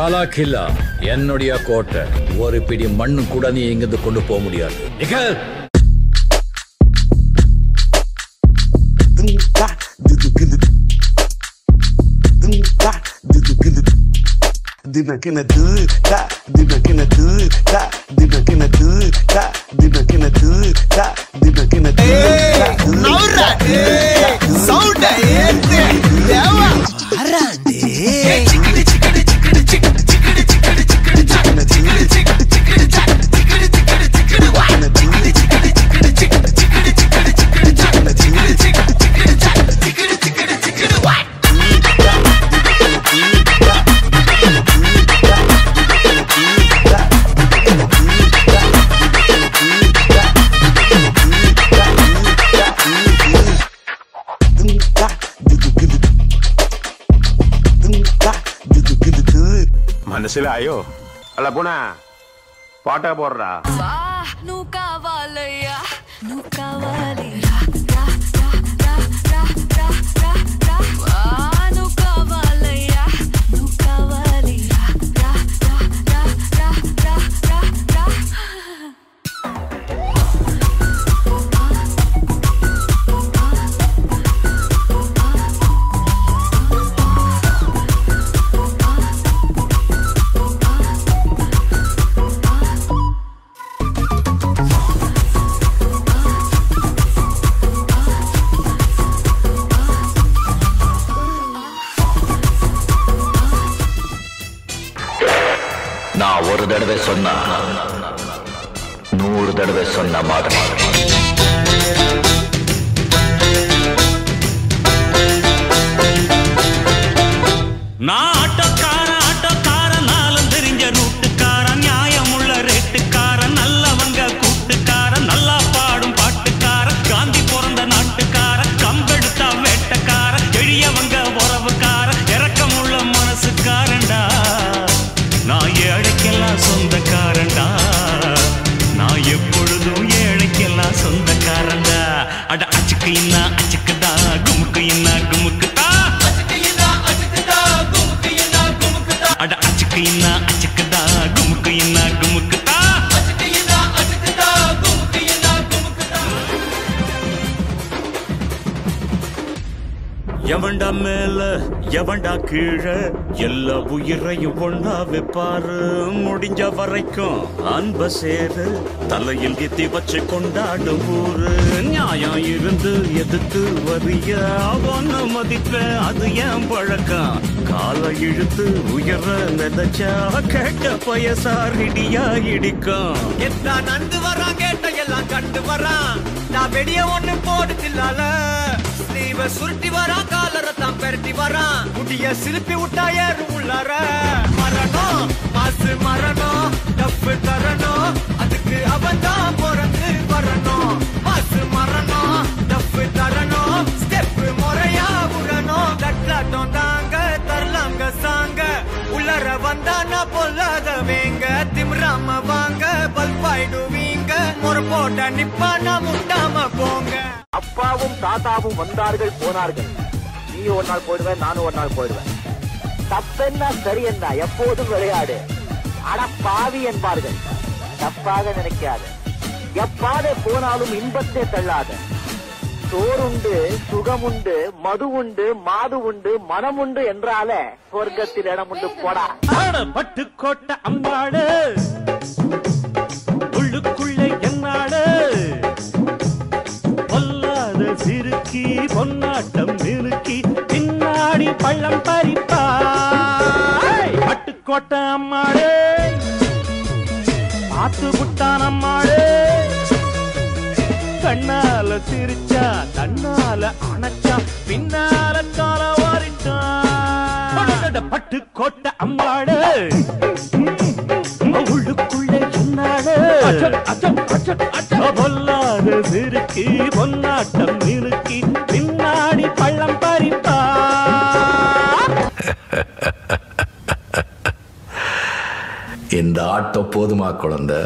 லாலா கில்லா என்னுடைய கோட்டை. ஒரு பிடி மண்ணு கூட நீ இங்கிருந்து கொண்டு போக முடியாது. మనసులాయో అలా పోనా పాట పోర్రా నువ్వు కావాలయ్యా నువ్వు కావాలి నువ్వు కావాలయ్యా నువ్వు కావాలి நான் ஒரு தடவை சொன்னா 100 தடவை சொன்ன மாதிரி. நான் ஆட்டோக்காரன் நாளும் தெரிஞ்ச ரூட்டுக்காரன், நியாயமுள்ள ரேட்டுக்காரன், நல்லவங்க கூட்டுக்காரன், நல்லா பாடும் பாட்டுக்காரன், காந்தி பிறந்த நாட்டுக்காரன், கம்பெடுத்தா வேட்டக்காரன், எளியவங்க உறவுக்காரன், இரக்கமுள்ள மனசுக்காரன்டா. நான் ஏழைக்கெல்லாம் சொந்தக்காரன்டா, நான் எப்பொழுதும் ஏழைக்கெல்லாம் சொந்தக்காரன்டா. அட அச்சுக்கு இன்னா அச்சுக்குதா, குமுக்கு இன்னா குமுக்குதா, அட அச்சுக்கு இன்னா அச்சுக்குதா, குமுக்கு இன்னா குமுக்குதா. எவன்டா மேல எவன்டா கீழே, எல்லா உயிரையும் ஒண்ணா வைப்பாரு. முடிஞ்ச வரைக்கும் அன்ப சேரு, தலையில் எத்தி வச்சு கொண்டாடும் ஊரு. நியாயம் இருந்து எதிர்த்து வரிய அவன மதிப்ப, அது ஏன் பழக்கம். காலை இழுத்து உயர நினைச்சா கேட்ட பயசாரிடியா இடிக்கும். எத்தான் நந்து வரான் கேட்ட எல்லாம் கண்டு வரான், நான் வெடிய ஒண்ணு போடுதில்லால. ஸ்லீவ சுருட்டி வரான், காலரத்தான் பெரட்டி வரான், முடிய சிலுப்பி விட்டா ஏறும் உள்ளார. மரணம் மாசு மரணம் டப்பு தரணும், அதுக்கு அவன் தான் பிறந்து வரணும். மாசு மரணம் டப்பு தரணும், ஸ்டெப் முறையா விடணும். தட்லாட்டம் தாங்க தரலாங்க சாங்க, உள்ளர வந்தானா பொல்லாத வேங்க. திம்ராம வாங்க பல்பாயிடுவீங்க, முறை போட்ட நிப்பானா முட்டாம போங்க. அப்பாவும் தாத்தாவும் வந்தார்கள் போனார்கள், நீ ஒரு நாள் போயிடுவேன், நானும் ஒரு நாள் போயிடுவேன். தப்பென்ன சரி என்ன, எப்போதும் விளையாடு. அட பாவி என்பார்கள், தப்பாக நினைக்காத. எப்பாதை போனாலும் இன்பத்தை தள்ளாத. சோறுண்டு சுகமுண்டு மது உண்டு மாது உண்டு மனம் உண்டு என்றாலே சொர்க்கத்தில் இடம் உண்டு போடா. பட்டு கோட்டை அம்பாடு உள்ளுக்குள்ளே என்னாடு, பொல்லாத சிறுக்கி பொன்னாட்டம் நிறுக்கி பின்னாடி பள்ளம் பறிப்பா. பட்டுக்கோட்டை அம்மாடு பார்த்து புட்டான் அம்மாடு, கண்ணால சிரிச்சா தன்னால அணைச்சா பின்னால கால வாரிட்டான். பட்டுக்கோட்டை அம்மாடு உள்ளுக்குள்ளே சொன்னாடு, பொல்லாத சிறுக்கி பொன்னாட்டம் நிறுக்கி பின்னாடி பள்ளம் பறிப்பா. இந்த ஆட்டம் போதுமா குழந்தை?